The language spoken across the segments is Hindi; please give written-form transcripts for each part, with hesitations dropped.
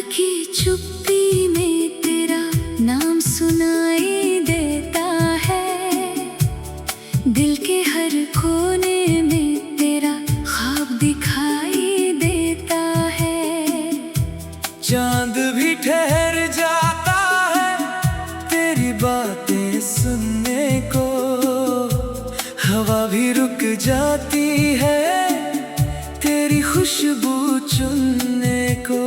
की चुप्पी में तेरा नाम सुनाई देता है। दिल के हर कोने में तेरा ख्वाब दिखाई देता है। चांद भी ठहर जाता है तेरी बातें सुनने को, हवा भी रुक जाती है तेरी खुशबू चुनने को।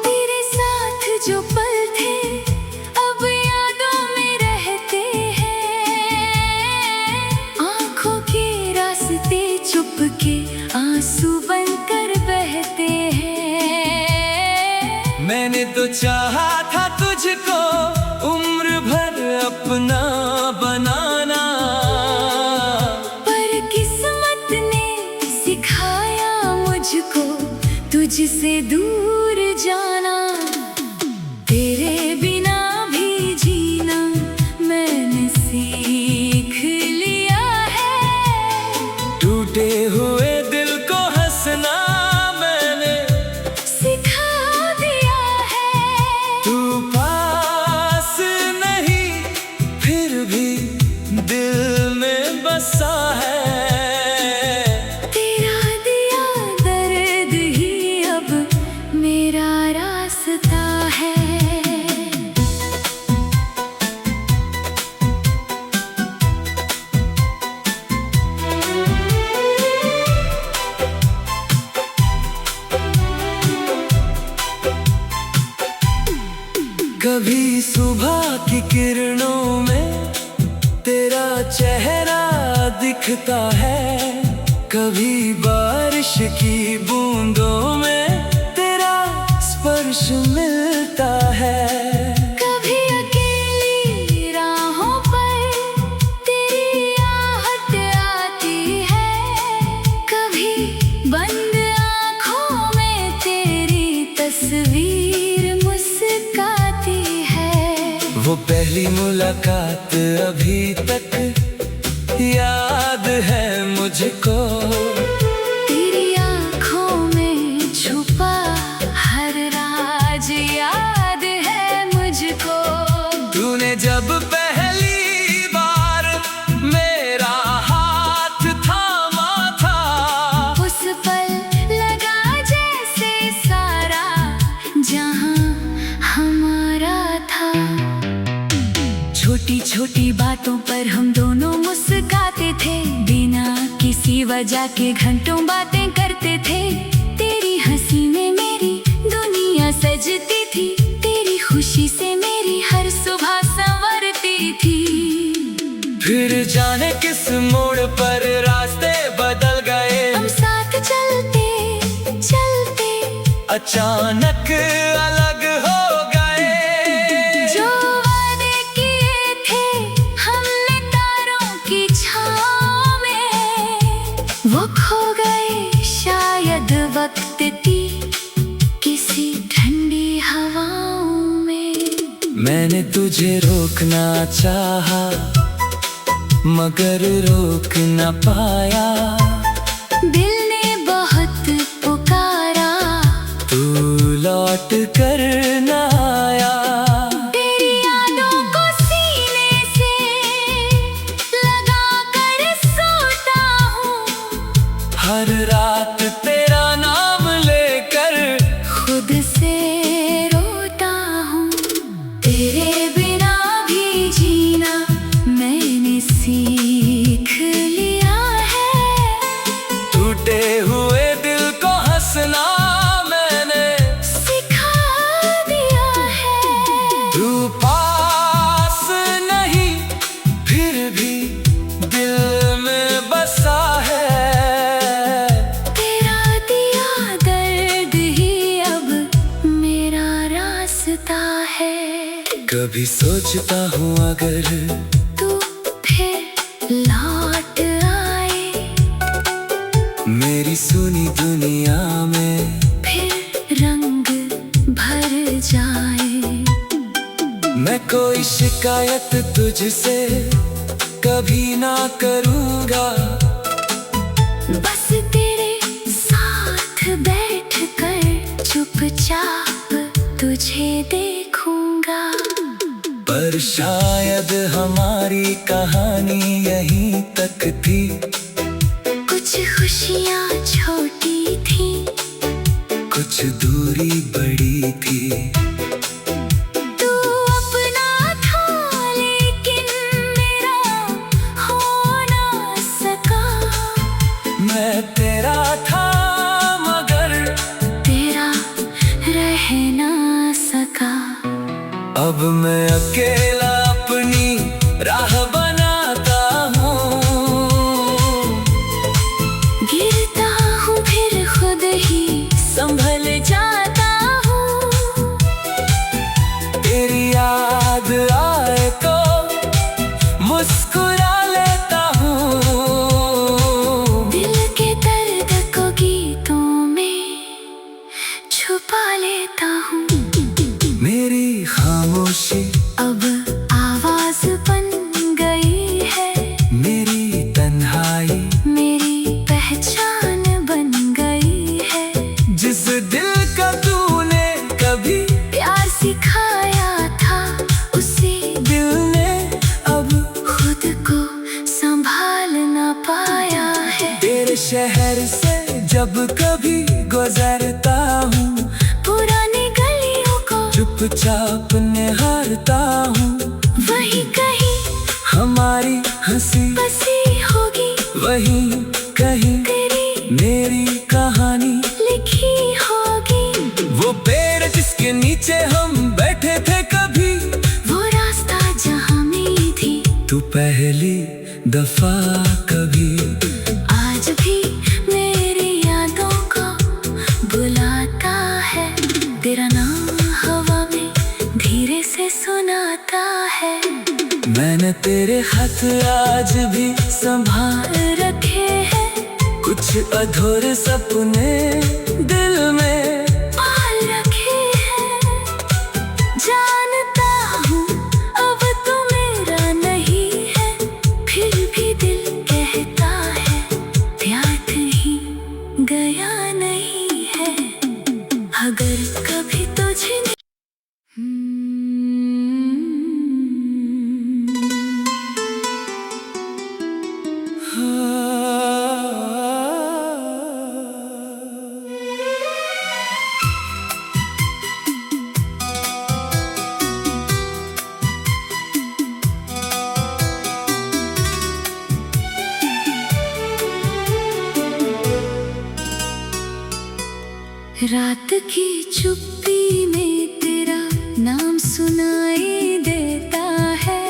तेरे साथ जो पल थे अब यादों में रहते हैं। आंखों के रास्ते चुपके आंसू बनकर बहते हैं। मैंने तो चाहा था तुझको उम्र भर अपना बनाना, पर किस्मत ने सिखाया मुझको तुझसे दूर जाना। तेरे बिना भी जीना मैंने सीख लिया है। टूटे हुए दिल को हंसना मैंने सिखा दिया है। तू पास नहीं फिर भी दिल में बसा है। तेरा दिया दर्द ही अब मेरा रास्ता है। कभी सुबह की किरणों में तेरा चेहरा दिखता है, कभी बारिश की बूंदों में तेरा स्पर्श मिलता है। कभी अकेली राहों पर तेरी आहट आती है। कभी बंद आँखों में तेरी तस्वीर मुस्काती है। वो पहली मुलाकात अभी तक याद है मुझको। तेरी आँखों में छुपा हर राज याद है मुझको। तूने जब पहली बार मेरा हाथ थामा था, उस पल लगा जैसे सारा जहां हमारा था। छोटी छोटी बातों पर हम दोनों मुस्कुराते थे, बिना किसी वजह के घंटों बातें करते थे। तेरी हंसी में मेरी दुनिया सजती थी, तेरी खुशी से मेरी हर सुबह संवरती थी। फिर जाने किस मोड़ पर रास्ते बदल गए, हम साथ चलते चलते अचानक अलग हो गए। जो वादे किए थे हमने तारों की छाँव में, वो खो गए शायद वक्त की किसी ठंडी हवाओं में। मैंने तुझे रोकना चाहा मगर रोक न पाया। दिल ने बहुत पुकारा तू लौट कर न आया। तेरी यादों को सीने से लगा कर सोता हूँ। हर रात तेरा नाम लेकर खुद से रोता हूँ। तेरे बिना भी जीना मैंने सीख लिया है। टूटे हुए दिल को हंसना मैंने सिखा दिया है। तू पास नहीं फिर भी दिल में बसा है। तेरा दिया दर्द ही अब मेरा रास्ता है। कभी सोचता हूँ अगर तू फिर लौट आए, मेरी सुनी दुनिया में फिर रंग भर जाए। मैं कोई शिकायत तुझसे कभी ना करूँगा। बस तेरे साथ बैठ कर चुप चुपचाप तुझे देखूंगा। पर शायद हमारी कहानी यहीं तक थी। कुछ खुशियाँ छोटी थी, कुछ दूरी बड़ी थी। तू अपना था लेकिन मेरा हो ना सका। मैं तेरा था मगर तेरा रह ना सका। अब मैं अकेला अपनी राह बनाता हूँ। गिरता हूँ फिर खुद ही संभल जाता हूँ। तेरी याद आए तो मुस्कुरा लेता हूँ। दिल के दर्द को गीतों में छुपा लेता हूँ। मेरी खामोशी अब आवाज बन गई है। मेरी तन्हाई मेरी पहचान बन गई है। जिस दिल का तूने कभी प्यार सिखाया था, उसी दिल ने अब खुद को संभाल ना पाया है। तेरे शहर से जब कभी गुजरता हूँ, पुरानी गलियों को चुपचाप निहारता हूँ। वही कहीं हमारी हंसी बसी होगी, वहीं कहीं तेरी मेरी कहानी लिखी होगी। वो पेड़ जिसके नीचे हम बैठे थे कभी, वो रास्ता जहाँ मिली थी तू पहली दफा कभी। आज भी मेरी यादों को बुलाता है। तेरा नाम हवा में धीरे से सुनाता है। मैंने तेरे खत आज भी संभाल रखे हैं, कुछ अधूरे सपने दिल में पाल रखे हैं। जानता हूँ अब तू मेरा नहीं है, फिर भी दिल कहता है प्यार कहीं गया नहीं है। अगर कभी तुझे रात की चुप्पी में तेरा नाम सुनाई देता है।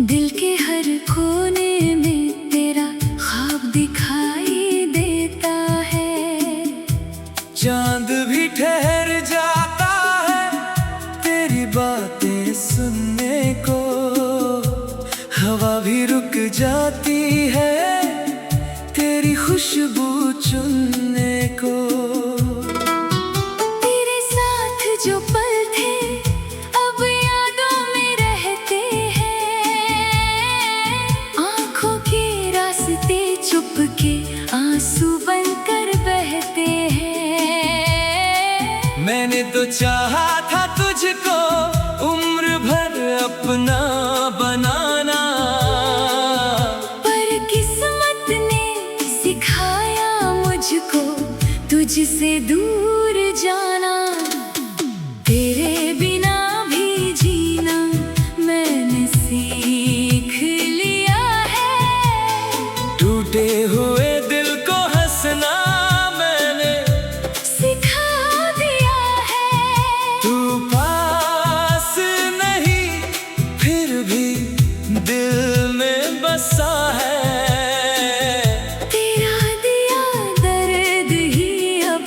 दिल के हर कोने में तेरा ख्वाब दिखाई देता है। चांद भी ठहर जाता है तेरी बातें सुनने को। हवा भी रुक जाती है तेरी खुशबू चुनने को। तेरे साथ जो पल थे अब यादों में रहते हैं। आंखों के रास्ते चुपके आंसू बनकर बहते हैं। मैंने तो चाहा था तुझको उम्र भर अपना बनाना, पर किस्मत ने सिखाया मुझको तुझसे दूर जाना। तेरे बिना भी जीना मैंने सीख लिया है। टूटे हुए दिल को हंसना मैंने सिखा दिया है। तू पास नहीं फिर भी दिल में बसा है। तेरा दिया दर्द ही अब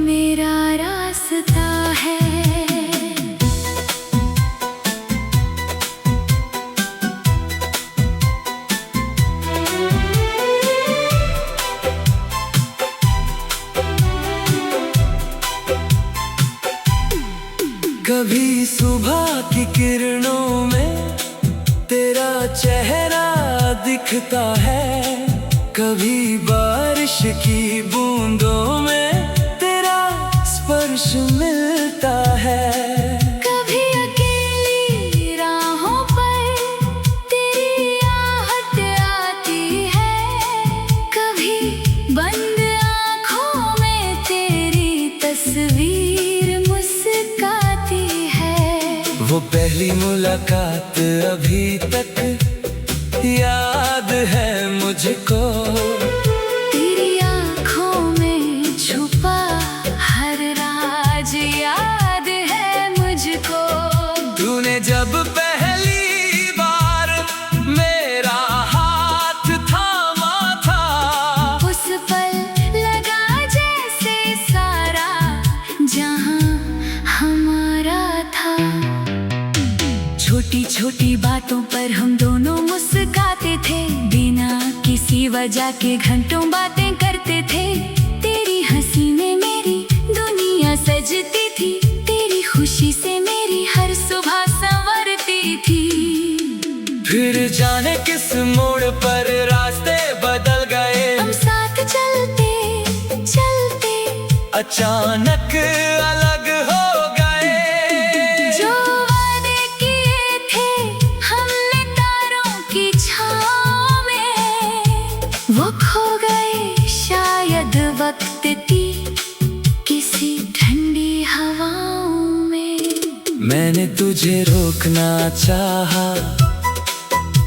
मेरा रास्ता है। कभी सुबह की किरणों में तेरा चेहरा दिखता है, कभी बारिश की बूंदों में तेरा स्पर्श मिलता है। कभी अकेली राहों पर तेरी आहट आती है, कभी बंद आँखों में तेरी तस्वीर मुस्काती है। वो पहली मुलाकात अभी तक याद है मुझको, तेरी आँखों में छुपा हर राज याद है मुझको। तूने जब पहली बार मेरा हाथ थामा था, उस पल लगा जैसे सारा जहां हमारा था। छोटी छोटी बातों पर हम दोनों मुस्काते थे, बिना किसी वजह के घंटों बातें करते थे। तेरी हंसी में मेरी दुनिया सजती थी, तेरी खुशी से मेरी हर सुबह संवरती थी। फिर जाने किस मोड़ पर रास्ते बदल गए, हम साथ चलते चलते अचानक अलग हो गए। जो वादे किए थे हमने तारों की छाँव में, वो खो गए शायद वक्त की किसी ठंडी हवाओं में। मैंने तुझे रोकना चाहा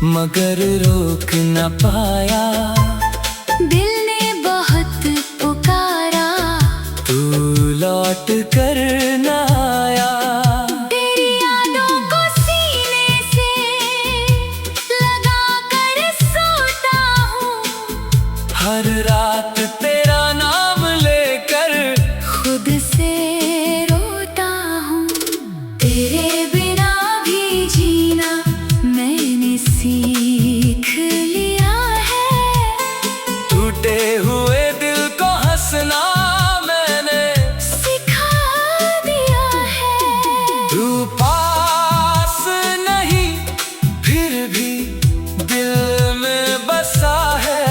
मगर रोक न पाया, दिल ने बहुत पुकारा तू लौट कर न आया। तेरी यादों को सीने से लगा कर सोता हूँ, हर रात तेरा नाम लेकर खुद से रोता हूँ। तेरे बिना भी जीना मैंने सीख लिया है, टूटे हुए दिल को हंसना मैंने सिखा दिया है। तू पास नहीं फिर भी दिल में बसा है,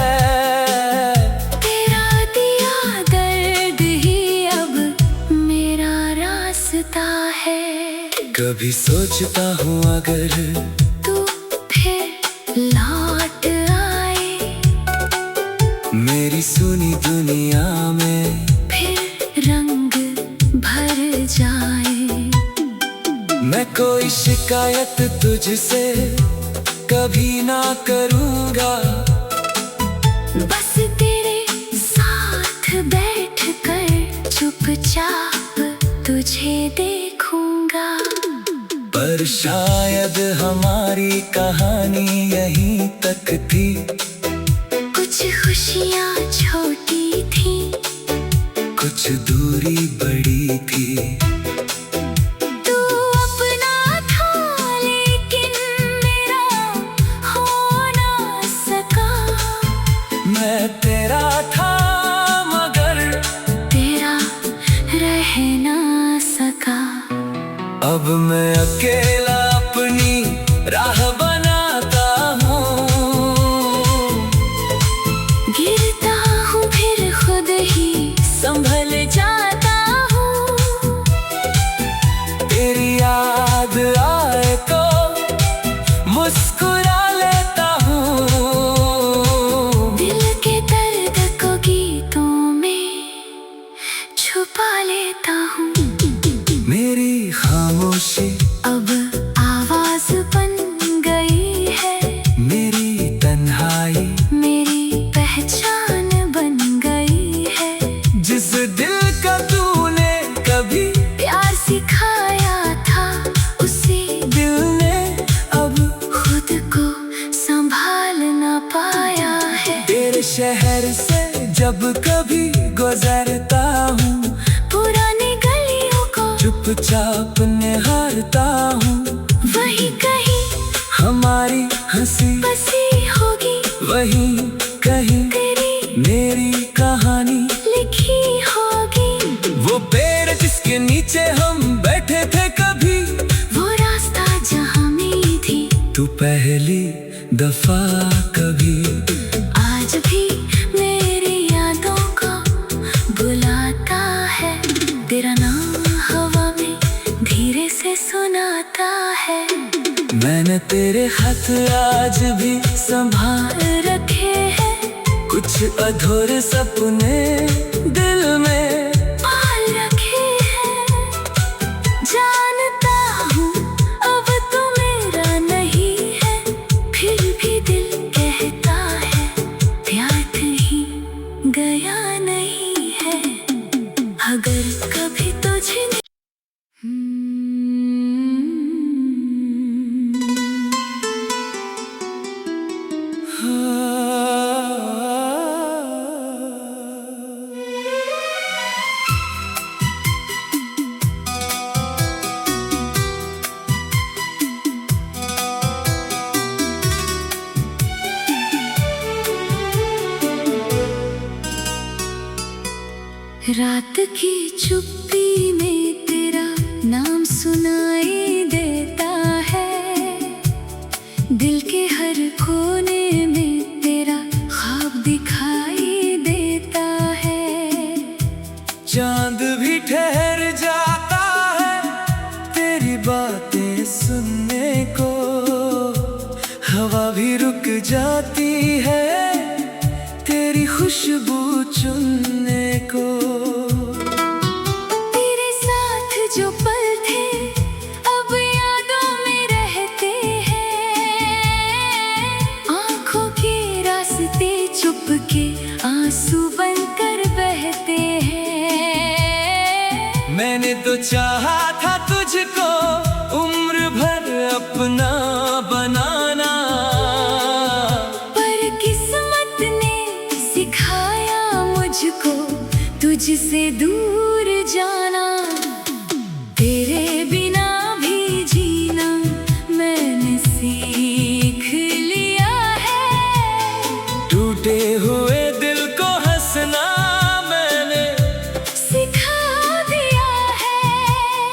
तेरा दिया दर्द ही अब मेरा रास्ता है। कभी सोचता हूँ अगर तू फिर लौट आए, मेरी सुनी दुनिया में फिर रंग भर जाए। मैं कोई शिकायत तुझसे कभी ना करूँगा, बस तेरे साथ बैठ कर चुपचाप तुझे देखूंगा। पर शायद हमारी कहानी यहीं तक थी। कुछ खुशियाँ छोटी थी, कुछ दूरी बड़ी थी। तू अपना था लेकिन मेरा हो ना सका। मैं तेरा था मगर तेरा रह ना सका। अब मैं अकेला अपनी राह बनाता हूँ, गिरता हूँ फिर खुद ही संभल जाता हूँ। तेरी याद आए तो मुस्कुरा लेता हूँ, दिल के दर्द को गीतों में छुपा लेता हूँ। मेरी खामोशी अब आवाज बन गई है, मेरी तन्हाई मेरी पहचान बन गई है। जिस दिल का तूने कभी प्यार सिखाया था, उसी दिल ने अब खुद को संभाल ना पाया है। तेरे शहर से जब कभी गुजरता हूँ, पुरानी गलियों को चुपचाप निहारता हूँ। वही कहीं हमारी हंसी बसी होगी, वही कहीं तेरी मेरी कहानी लिखी होगी। वो पेड़ जिसके नीचे हम बैठे थे कभी, वो रास्ता जहाँ मेरी थी, तू पहली दफा कभी। आज भी मेरी यादों को बुलाता है तेरा नाम। से सुनाता है। मैंने तेरे खत आज भी संभाल रखे हैं, कुछ अधूरे सपने दिल में पाल रखे हैं। जानता हूँ अब तू मेरा नहीं है, फिर भी दिल कहता है प्यार कहीं गया नहीं है। अगर कभी तुझे रात की चुप्पी में तेरा नाम सुनाई देता है। दिल के हर कोने में तेरा ख्वाब दिखाई देता है। चांद भी ठहर जाता है तेरी बातें सुनने को, हवा भी रुक जाती है तेरी खुशबू चुनने को। तेरे साथ जो पल थे अब यादों में रहते हैं। आंखों के रास्ते चुपके आंसू बनकर बहते हैं। मैंने तो चाहा था तुझको उम्र भर अपना बनाना, पर किस्मत ने सिखाया मुझको तुझसे दूर जाना। तेरे बिना भी जीना मैंने सीख लिया है। टूटे हुए दिल को हंसना मैंने सिखा दिया है।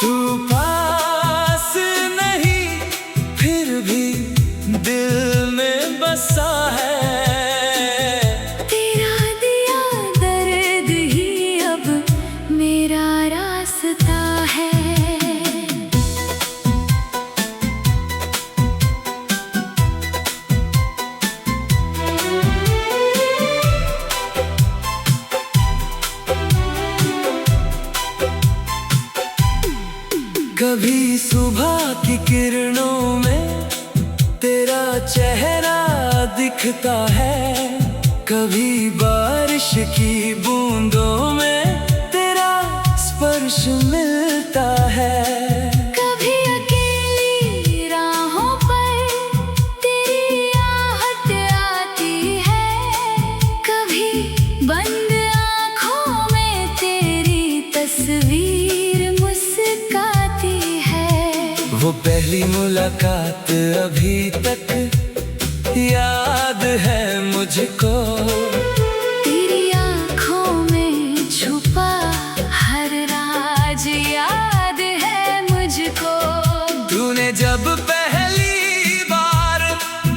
तू पास नहीं फिर भी दिल में बसा है। तेरा दिया दर्द ही अब मेरा रास्ता है। कभी सुबह की किरणों में तेरा चेहरा दिखता है, कभी बारिश की बूंदों में तेरा स्पर्श मिलता है। कभी अकेली राहों पर तेरी आहट आती है। कभी बंद आँखों में तेरी तस्वीर मुस्काती है। वो पहली मुलाकात अभी तक याद है मुझको। तेरी आँखों में छुपा हर राज याद है मुझको। तूने जब पहली बार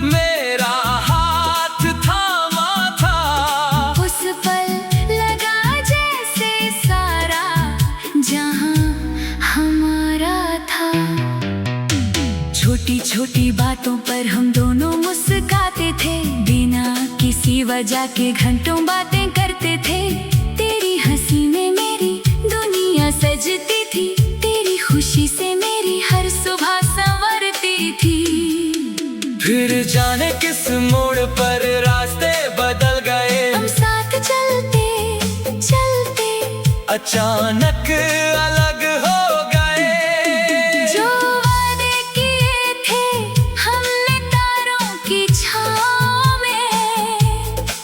मेरा हाथ थामा था, उस पल लगा जैसे सारा जहां हमारा था। छोटी छोटी बातों पर हम दोनों मुस्कुराते थे, बिना किसी वजह के घंटों बातें करते थे। तेरी हंसी में मेरी दुनिया सजती थी, तेरी खुशी से मेरी हर सुबह संवरती थी। फिर जाने किस मोड़ पर रास्ते बदल गए, हम साथ चलते चलते अचानक अलग हो गए। जो वादे किए थे हमने तारों की छाँव में,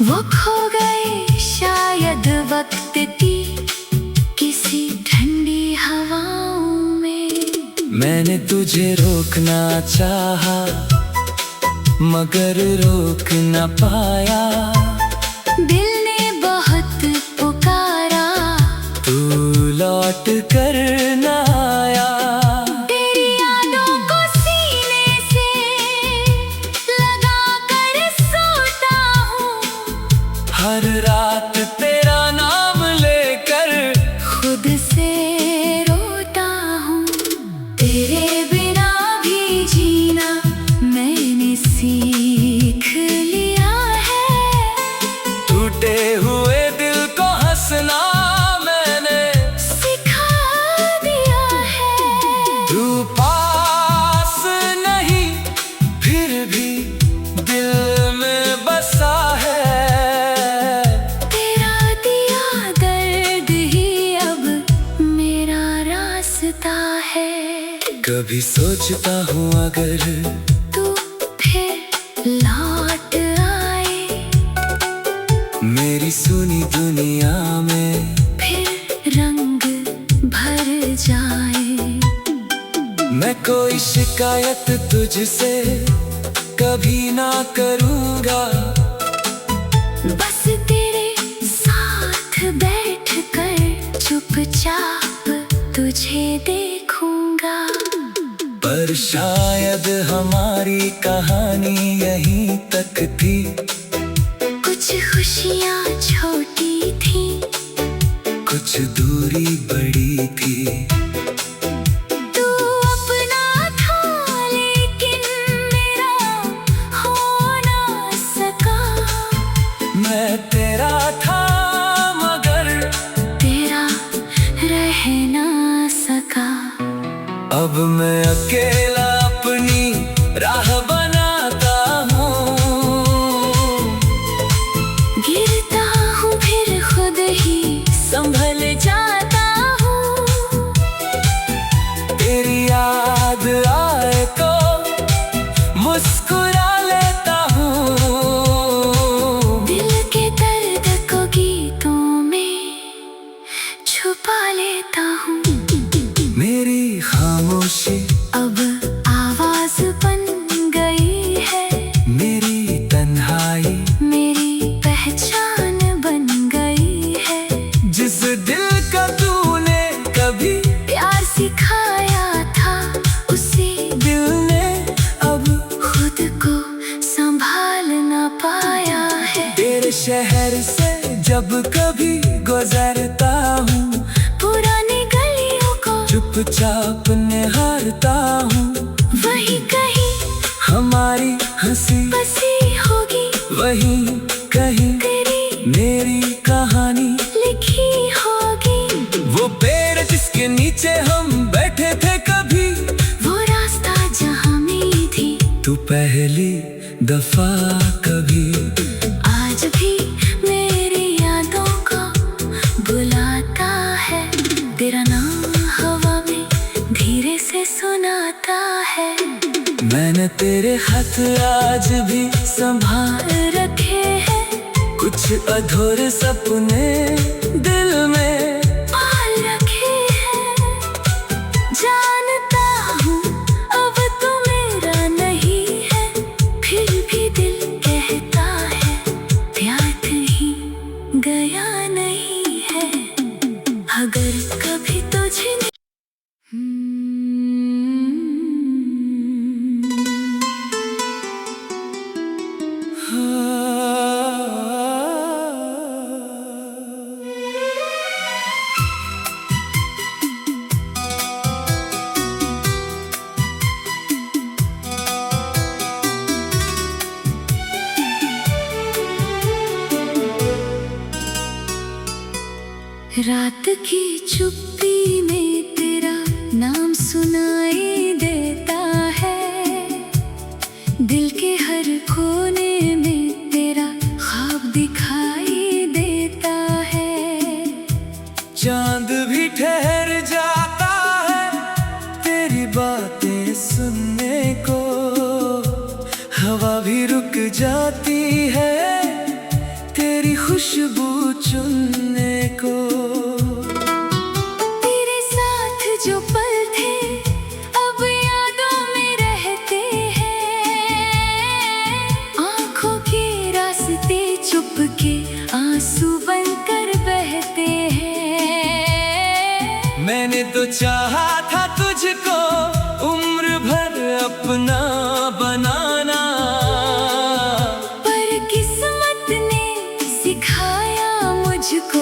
वो खो गए शायद वक्त की किसी ठंडी हवाओं में। मैंने तुझे रोकना चाहा मगर रोक न पाया। दिल ने बहुत पुकारा, तू लौट कर न आया। तेरी यादों को सीने से लगा कर सोता हूँ। हर रात तेरा नाम लेकर खुद से रोता हूँ। तेरे तू पास नहीं फिर भी दिल में बसा है। तेरा दिया दर्द ही अब मेरा रास्ता है। कभी सोचता हूँ अगर तू फिर लौट आए, मेरी सुनी दुनिया में फिर रंग भर जाए। मैं कोई शिकायत तुझसे कभी ना करूँगा, बस तेरे साथ बैठकर चुपचाप तुझे देखूंगा। पर शायद हमारी कहानी यहीं तक थी। कुछ खुशियाँ छोटी थी, कुछ दूरी बड़ी थी। तू अपना था लेकिन मेरा हो ना सका। मैं तेरा था मगर तेरा रह ना सका। अब मैं अकेला अपनी राह बनाता हूँ। गिरता हूँ फिर खुद ही संभल जाता हूँ। तेरी याद आए तो मुस्कुरा लेता हूँ। दिल के दर्द को गीतों में छुपा लेता हूँ। मेरी खामोशी अब आवाज बन गई है, मेरी तन्हाई मेरी पहचान बन गई है। जिस दिल का तूने कभी प्यार सिखाया था, उसी दिल ने अब खुद को संभाल ना पाया है। तेरे शहर से जब कभी गुजरता हूँ, पुरानी गलियों को चुपचाप निहारता हूँ। वही कहीं हमारी हंसी बसी होगी, वही कहीं तेरी मेरी कहानी लिखी होगी। वो पेड़ जिसके नीचे हम बैठे थे कभी, वो रास्ता जहाँ मिली थी तू पहली दफा कभी। आज भी मेरी यादों को बुलाता है। तेरा नाम हवा में धीरे से सुनाता है। मैंने तेरे हाथ आज भी संभाल रखे हैं, कुछ अधूरे सपने दिल में पाल रखे हैं। जानता हूँ अब तू मेरा नहीं है, फिर भी दिल कहता है प्यार कहीं गया नहीं है। अगर कभी तुझे रात की चुप्पी में तेरा नाम सुनाई देता है। दिल के हर कोने में तेरा ख्वाब दिखाई देता है। चांद भी ठहर जाता है तेरी बातें सुनने को, हवा भी रुक जाती है तेरी खुशबू चुनने को। तेरे साथ जो पल थे अब यादों में रहते हैं। आंखों के रास्ते चुपके आंसू बनकर बहते हैं। मैंने तो चाहा था तुझको उम्र भर अपना बनाना, पर किस्मत ने सिखाया मुझको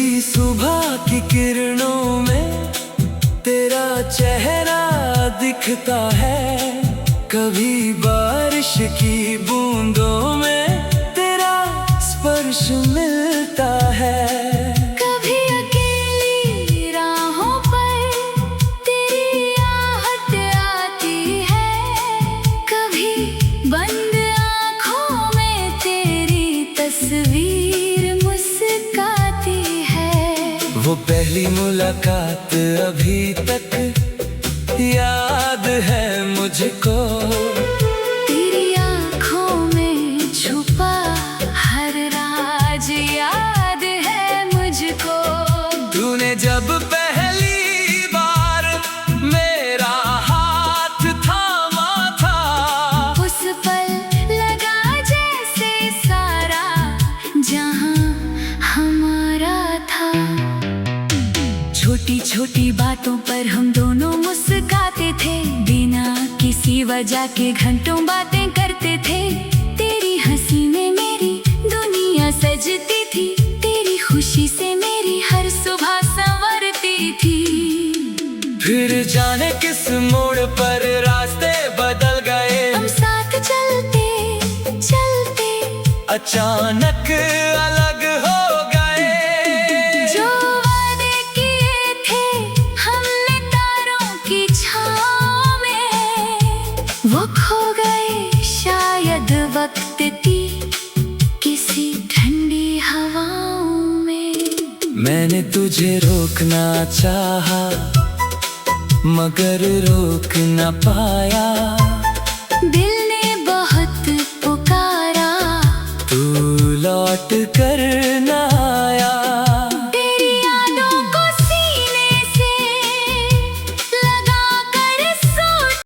कभी सुबह की किरणों में तेरा चेहरा दिखता है, कभी बारिश की बूंदों में तेरा स्पर्श मिलता है। कभी अकेली राहों पर तेरी आहट आती है, कभी बंद आँखों में तेरी तस्वीर मुस्काती है। वो पहली मुलाकात अभी तक याद है मुझको, तेरी आँखों में छुपा हर राज याद है मुझको। तूने जब पहली बार मेरा हाथ थामा था, उस पल लगा जैसे सारा जहां हमारा था। छोटी छोटी बातों पर हम दोनों मुस्कुराते थे, बिना किसी वजह के घंटों बातें करते थे। तेरी हंसी में मेरी दुनिया सजती थी, तेरी खुशी से मेरी हर सुबह संवरती थी। फिर जाने किस मोड़ पर रास्ते बदल गए, हम साथ चलते चलते अचानक अलग हो गए। जो वादे किए थे हमने तारों की छाँव में, वो खो गए शायद वक्त की किसी ठंडी हवाओं में। मैंने तुझे रोकना चाहा मगर रोक न पाया, दिल ने बहुत पुकारा तू लौट कर